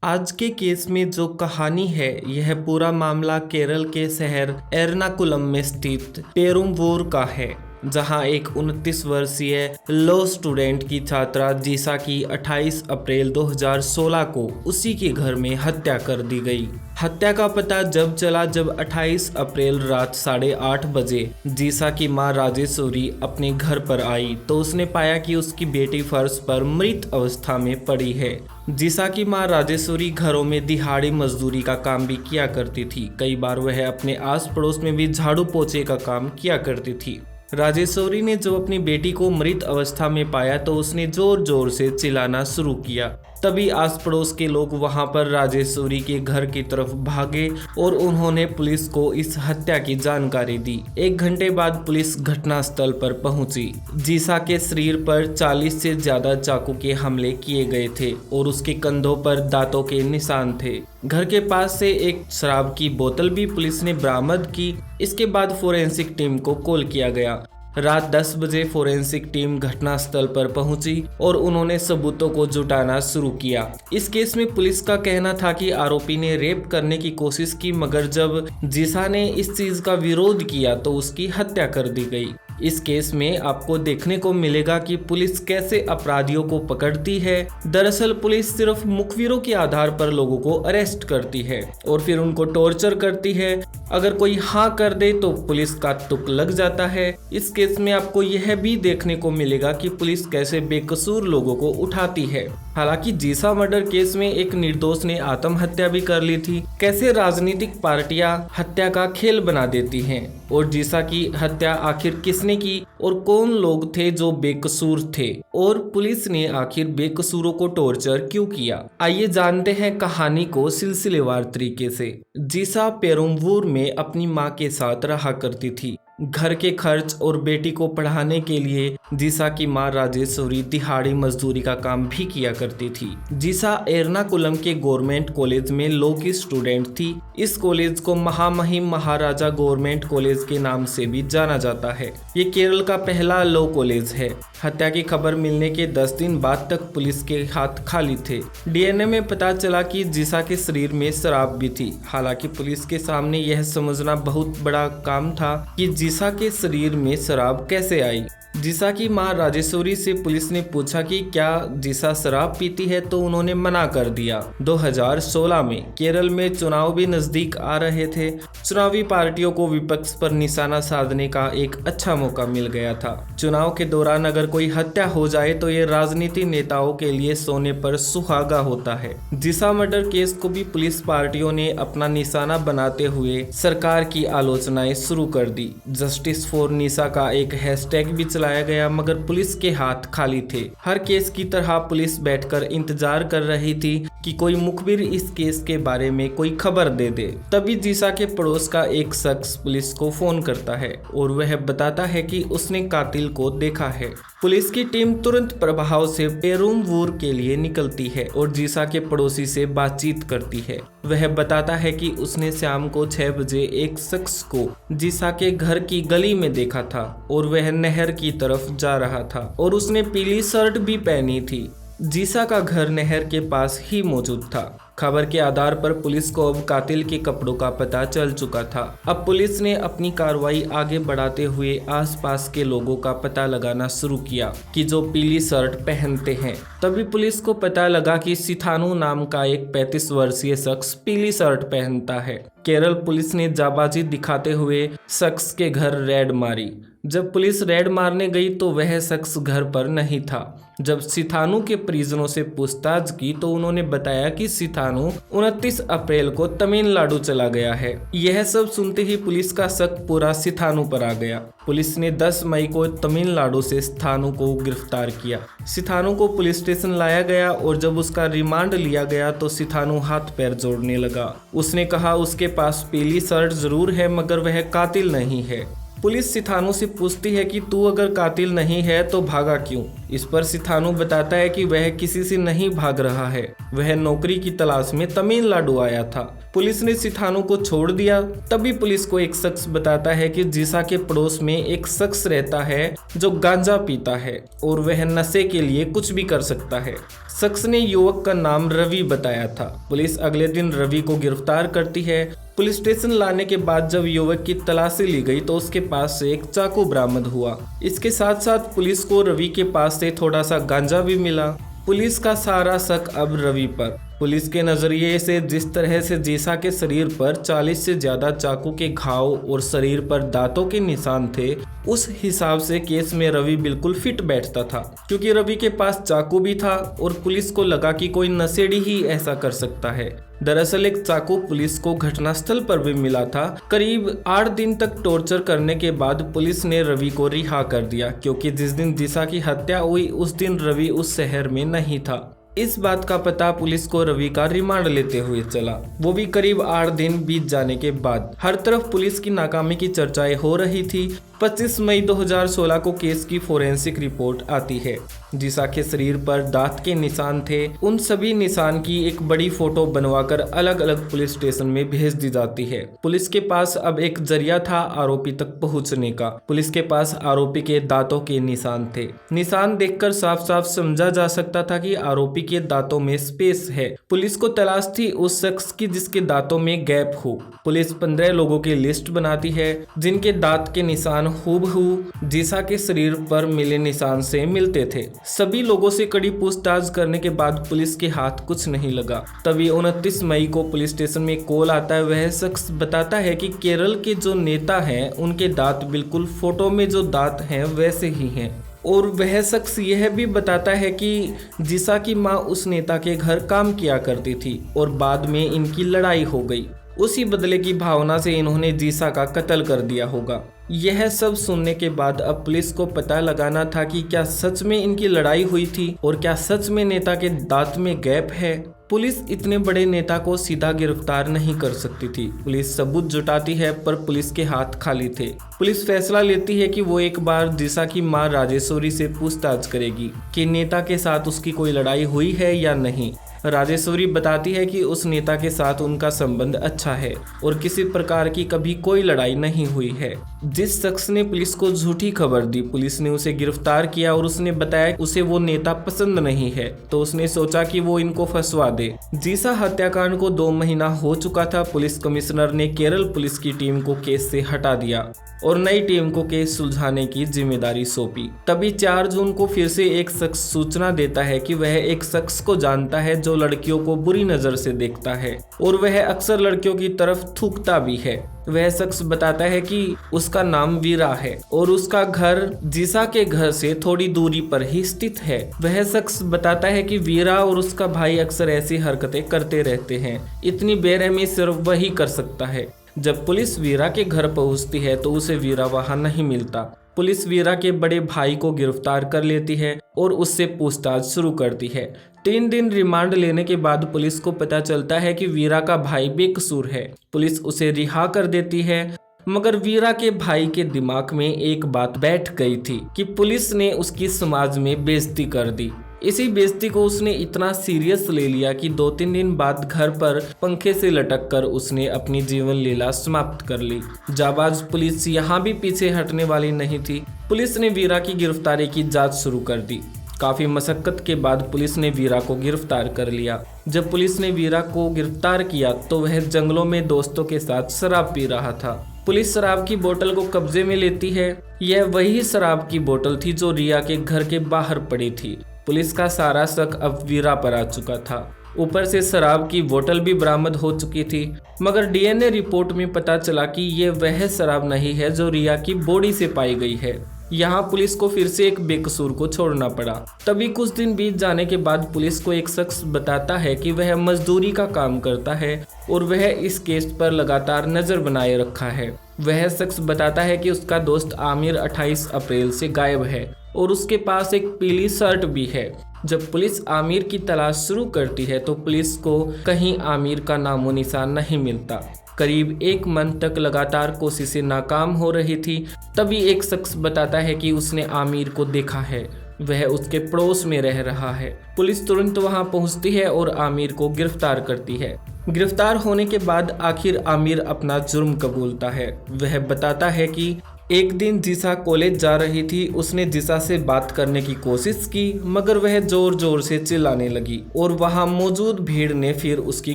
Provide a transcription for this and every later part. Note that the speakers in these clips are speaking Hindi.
आज के केस में जो कहानी है यह पूरा मामला केरल के शहर एर्नाकुलम में स्थित पेरुम्बूर का है, जहां एक 29 वर्षीय लॉ स्टूडेंट की छात्रा जीसा की 28 अप्रैल 2016 को उसी के घर में हत्या कर दी गई। हत्या का पता जब चला जब 28 अप्रैल रात 8:30 बजे जीसा की मां राजेश्वरी अपने घर पर आई तो उसने पाया कि उसकी बेटी फर्श पर मृत अवस्था में पड़ी है। जीसा की मां राजेश्वरी घरों में दिहाड़ी मजदूरी का काम भी किया करती थी। कई बार वह अपने आस पड़ोस में भी झाड़ू पोछे का काम किया करती थी। राजेश्वरी ने जब अपनी बेटी को मृत अवस्था में पाया तो उसने जोर जोर से चिल्लाना शुरू किया। तभी आस पड़ोस के लोग वहां पर राजेश्वरी के घर की तरफ भागे और उन्होंने पुलिस को इस हत्या की जानकारी दी। 1 घंटे बाद पुलिस घटनास्थल पर पहुंची। जीसा के शरीर पर 40 से ज्यादा चाकू के हमले किए गए थे और उसके कंधों पर दांतों के निशान थे। घर के पास से एक शराब की बोतल भी पुलिस ने बरामद की। इसके बाद फोरेंसिक टीम को कॉल किया गया। रात 10 बजे फोरेंसिक टीम घटनास्थल पर पहुंची और उन्होंने सबूतों को जुटाना शुरू किया। इस केस में पुलिस का कहना था कि आरोपी ने रेप करने की कोशिश की, मगर जब जीसा ने इस चीज का विरोध किया तो उसकी हत्या कर दी गई। इस केस में आपको देखने को मिलेगा कि पुलिस कैसे अपराधियों को पकड़ती है। दरअसल पुलिस सिर्फ मुखबिरों के आधार पर लोगों को अरेस्ट करती है और फिर उनको टॉर्चर करती है। अगर कोई हाँ कर दे तो पुलिस का तुक लग जाता है। इस केस में आपको यह भी देखने को मिलेगा कि पुलिस कैसे बेकसूर लोगों को उठाती है। हालांकि जीसा मर्डर केस में एक निर्दोष ने आत्महत्या भी कर ली थी। कैसे राजनीतिक पार्टियां हत्या का खेल बना देती हैं और जीसा की हत्या आखिर किसने की और कौन लोग थे जो बेकसूर थे और पुलिस ने आखिर बेकसूरों को टॉर्चर क्यों किया। आइए जानते हैं कहानी को सिलसिलेवार तरीके से। जीसा पेरुम्बूर में अपनी मां के साथ रहा करती थी। घर के खर्च और बेटी को पढ़ाने के लिए जीसा की मां राजेश्वरी दिहाड़ी मजदूरी का काम भी किया करती थी। जीसा एर्नाकुलम के गवर्नमेंट कॉलेज में लॉ की स्टूडेंट थी। इस कॉलेज को महामहिम महाराजा गवर्नमेंट कॉलेज के नाम से भी जाना जाता है। ये केरल का पहला लॉ कॉलेज है। हत्या की खबर मिलने के 10 दिन बाद तक पुलिस के हाथ खाली थे। डीएनए में पता चला कि जीसा के शरीर में शराब भी थी। हालांकि पुलिस के सामने यह समझना बहुत बड़ा काम था कि जीसा के शरीर में शराब कैसे आई। जीसा की मां राजेश्वरी से पुलिस ने पूछा कि क्या जीसा शराब पीती है तो उन्होंने मना कर दिया। 2016 में केरल में चुनाव भी नजदीक आ रहे थे। चुनावी पार्टियों को विपक्ष पर निशाना साधने का एक अच्छा मौका मिल गया था। चुनाव के दौरान अगर कोई हत्या हो जाए तो ये राजनीति नेताओं के लिए सोने पर सुहागा होता है। जीसा मर्डर केस को भी पुलिस पार्टियों ने अपना निशाना बनाते हुए सरकार की आलोचनाएं शुरू कर दी। जस्टिस फॉर निशा का एक हैशटैग भी चलाया गया, मगर पुलिस के हाथ खाली थे। हर केस की तरह पुलिस बैठकर इंतजार कर रही थी कि कोई मुखबिर इस केस के बारे में कोई खबर दे दे। तभी जीसा के पड़ोस का एक शख्स पुलिस को फोन करता है और वह बताता है कि उसने कातिल को देखा है। पुलिस की टीम तुरंत प्रभाव से पेरुम्बूर के लिए निकलती है और जीसा के पड़ोसी से बातचीत करती है। वह बताता है कि उसने शाम को 6 बजे एक शख्स को जीसा के घर की गली में देखा था और वह नहर की तरफ जा रहा था और उसने पीली शर्ट भी पहनी थी। जीसा का घर नहर के पास ही मौजूद था। खबर के आधार पर पुलिस को अब कातिल के कपड़ों का पता चल चुका था। अब पुलिस ने अपनी कार्रवाई आगे बढ़ाते हुए आसपास के लोगों का पता लगाना शुरू किया कि जो पीली शर्ट पहनते हैं। तभी पुलिस को पता लगा कि सिथानू नाम का एक 35 वर्षीय शख्स पीली शर्ट पहनता है। केरल पुलिस ने जाबाजी दिखाते हुए शख्स के घर रेड मारी। जब पुलिस रेड मारने गई तो वह शख्स घर पर नहीं था। जब सिथानू के परिजनों से पूछताछ की तो उन्होंने बताया कि सिथानू 29 अप्रैल को तमिलनाडु चला गया है। यह सब सुनते ही पुलिस का शक पूरा सिथानू पर आ गया। पुलिस ने 10 मई को तमिलनाडु से सिथानू को गिरफ्तार किया। सिथानू को पुलिस स्टेशन लाया गया और जब उसका रिमांड लिया गया तो सिथानू हाथ पैर जोड़ने लगा। उसने कहा उसके पास पीली शर्ट जरूर है मगर वह कातिल नहीं है। पुलिस सिथानू से पूछती है कि तू अगर कातिल नहीं है तो भागा क्यों। इस पर सिथानू बताता है कि वह किसी से नहीं भाग रहा है, वह नौकरी की तलाश में तमिलनाडु आया था। पुलिस ने सिथानू को छोड़ दिया। तभी पुलिस को एक शख्स बताता है कि जीसा के पड़ोस में एक शख्स रहता है जो गांजा पीता है और वह नशे के लिए कुछ भी कर सकता है। शख्स ने युवक का नाम रवि बताया था। पुलिस अगले दिन रवि को गिरफ्तार करती है। पुलिस स्टेशन लाने के बाद जब युवक की तलाशी ली गई तो उसके पास से एक चाकू बरामद हुआ। इसके साथ साथ पुलिस को रवि के पास से थोड़ा सा गांजा भी मिला। पुलिस का सारा शक अब रवि पर। पुलिस के नजरिए से जिस तरह से जीसा के शरीर पर 40 से ज्यादा चाकू के घाव और शरीर पर दांतों के निशान थे, उस हिसाब से केस में रवि बिल्कुल फिट बैठता था, क्योंकि रवि के पास चाकू भी था और पुलिस को लगा कि कोई नशेड़ी ही ऐसा कर सकता है। दरअसल एक चाकू पुलिस को घटनास्थल पर भी मिला था। करीब 8 दिन तक टॉर्चर करने के बाद पुलिस ने रवि को रिहा कर दिया, क्योंकि जिस दिन जीसा की हत्या हुई उस दिन रवि उस शहर में नहीं था। इस बात का पता पुलिस को रवि का रिमांड लेते हुए चला, वो भी करीब 8 दिन बीत जाने के बाद। हर तरफ पुलिस की नाकामी की चर्चाएं हो रही थी। 25 मई 2016 को केस की फोरेंसिक रिपोर्ट आती है। जीसा के शरीर पर दांत के निशान थे। उन सभी निशान की एक बड़ी फोटो बनवाकर अलग अलग पुलिस स्टेशन में भेज दी जाती है। पुलिस के पास अब एक जरिया था आरोपी तक पहुंचने का। पुलिस के पास आरोपी के दांतों के निशान थे। निशान देखकर साफ साफ समझा जा सकता था कि आरोपी के दांतों में स्पेस है। पुलिस को तलाश थी उस शख्स की जिसके दांतों में गैप हो। पुलिस 15 लोगों की लिस्ट बनाती है जिनके दांत के निशान हूबहू जीसा के शरीर पर मिले निशान से मिलते थे। सभी लोगों से कड़ी पूछताछ करने के बाद पुलिस के हाथ कुछ नहीं लगा। तभी 29 मई को पुलिस स्टेशन में कॉल आता है। वह शख्स बताता है कि केरल के जो नेता हैं उनके दांत बिल्कुल फोटो में जो दांत हैं वैसे ही हैं। और वह शख्स यह भी बताता है कि जीसा की मां उस नेता के घर काम किया करती थी और बाद में इनकी लड़ाई हो गई। उसी बदले की भावना से इन्होंने जीसा का कत्ल कर दिया होगा। यह सब सुनने के बाद अब पुलिस को पता लगाना था कि क्या सच में इनकी लड़ाई हुई थी और क्या सच में नेता के दांत में गैप है। पुलिस इतने बड़े नेता को सीधा गिरफ्तार नहीं कर सकती थी। पुलिस सबूत जुटाती है पर पुलिस के हाथ खाली थे। पुलिस फैसला लेती है कि वो एक बार जीसा की मां राजेश्वरी से पूछताछ करेगी कि नेता के साथ उसकी कोई लड़ाई हुई है या नहीं। राजेश्वरी बताती है कि उस नेता के साथ उनका संबंध अच्छा है और किसी प्रकार की कभी कोई लड़ाई नहीं हुई है। जिस शख्स ने पुलिस को झूठी खबर दी, पुलिस ने उसे गिरफ्तार किया और उसने बताया उसे वो नेता पसंद नहीं है, तो उसने सोचा कि वो इनको फंसवा दे। जीसा हत्याकांड को 2 महीना हो चुका था। पुलिस कमिश्नर ने केरल पुलिस की टीम को केस से हटा दिया और नई टीम को केस सुलझाने की जिम्मेदारी सौंपी। तभी 4 जून को फिर से एक शख्स सूचना देता है कि वह एक शख्स को जानता है जो लड़कियों को बुरी नजर से देखता है और वह अक्सर लड़कियों की तरफ थूकता भी है। वह शख्स बताता है कि उसका नाम वीरा है और उसका घर जीसा के घर से थोड़ी दूरी पर ही स्थित है। वह शख्स बताता है कि वीरा और उसका भाई अक्सर ऐसी हरकतें करते रहते हैं। इतनी बेरहमी सिर्फ वही कर सकता है। जब पुलिस वीरा के घर पहुंचती है तो उसे वीरा वहां नहीं मिलता। पुलिस वीरा के बड़े भाई को गिरफ्तार कर लेती है और उससे पूछताछ शुरू करती है। 3 दिन रिमांड लेने के बाद पुलिस को पता चलता है कि वीरा का भाई बेकसूर है। पुलिस उसे रिहा कर देती है, मगर वीरा के भाई के दिमाग में एक बात बैठ गई थी कि पुलिस ने उसकी समाज में बेइज्जती कर दी। इसी बेइज्जती को उसने इतना सीरियस ले लिया कि 2-3 दिन बाद घर पर पंखे से लटक कर उसने अपनी जीवन लीला समाप्त कर ली। जाबाज पुलिस यहाँ भी पीछे हटने वाली नहीं थी। पुलिस ने वीरा की गिरफ्तारी की जांच शुरू कर दी। काफी मशक्कत के बाद पुलिस ने वीरा को गिरफ्तार कर लिया। जब पुलिस ने वीरा को गिरफ्तार किया तो वह जंगलों में दोस्तों के साथ शराब पी रहा था। पुलिस शराब की बोतल को कब्जे में लेती है। यह वही शराब की बोतल थी जो रिया के घर के बाहर पड़ी थी। पुलिस का सारा शक अब वीरा पर आ चुका था। ऊपर से शराब की बोतल भी बरामद हो चुकी थी, मगर डीएनए रिपोर्ट में पता चला कि ये वह शराब नहीं है जो रिया की बॉडी से पाई गई है। यहाँ पुलिस को फिर से एक बेकसूर को छोड़ना पड़ा। तभी कुछ दिन बीत जाने के बाद पुलिस को एक शख्स बताता है कि वह मजदूरी का काम करता है और वह इस केस पर लगातार नजर बनाए रखा है। वह शख्स बताता है कि उसका दोस्त आमिर 28 अप्रैल से गायब है और उसके पास एक पीली शर्ट भी है। जब पुलिस आमिर की तलाश शुरू करती है तो पुलिस को कहीं आमिर का नामो निशान नहीं मिलता। करीब 1 मंथ तक लगातार कोशिशें नाकाम हो रही थी। तभी एक शख्स बताता है कि उसने आमिर को देखा है। वह उसके पड़ोस में रह रहा है। पुलिस तुरंत वहां पहुंचती है और आमिर को गिरफ्तार करती है। गिरफ्तार होने के बाद आखिर आमिर अपना जुर्म कबूलता है। वह बताता है कि एक दिन जीसा कॉलेज जा रही थी। उसने जीसा से बात करने की कोशिश की, मगर वह जोर जोर से चिल्लाने लगी और वहां मौजूद भीड़ ने फिर उसकी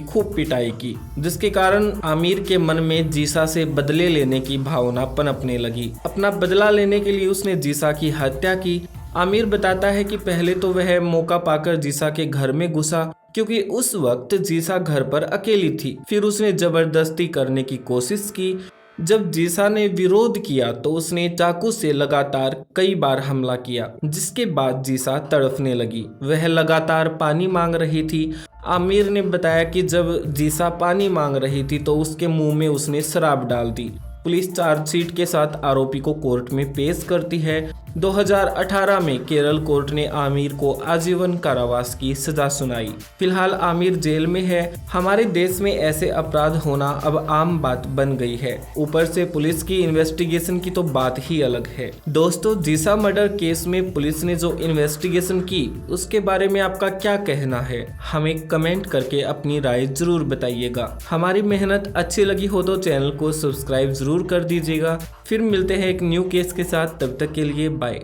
खूब पिटाई की, जिसके कारण आमिर के मन में जीसा से बदले लेने की भावना पनपने लगी। अपना बदला लेने के लिए उसने जीसा की हत्या की। आमिर बताता है कि पहले तो वह मौका पाकर जीसा के घर में घुसा, क्योंकि उस वक्त जीसा घर पर अकेली थी। फिर उसने जबरदस्ती करने की कोशिश की। जब जीसा ने विरोध किया तो उसने चाकू से लगातार कई बार हमला किया, जिसके बाद जीसा तड़फने लगी। वह लगातार पानी मांग रही थी। आमिर ने बताया कि जब जीसा पानी मांग रही थी तो उसके मुंह में उसने शराब डाल दी। पुलिस चार्जशीट के साथ आरोपी को कोर्ट में पेश करती है। 2018 में केरल कोर्ट ने आमिर को आजीवन कारावास की सजा सुनाई। फिलहाल आमिर जेल में है। हमारे देश में ऐसे अपराध होना अब आम बात बन गई है। ऊपर से पुलिस की इन्वेस्टिगेशन की तो बात ही अलग है। दोस्तों, जीसा मर्डर केस में पुलिस ने जो इन्वेस्टिगेशन की उसके बारे में आपका क्या कहना है? हमें कमेंट करके अपनी राय जरूर बताइएगा। हमारी मेहनत अच्छी लगी हो तो चैनल को सब्सक्राइब जरूर कर दीजिएगा। फिर मिलते हैं एक न्यू केस के साथ। तब तक के लिए बाय।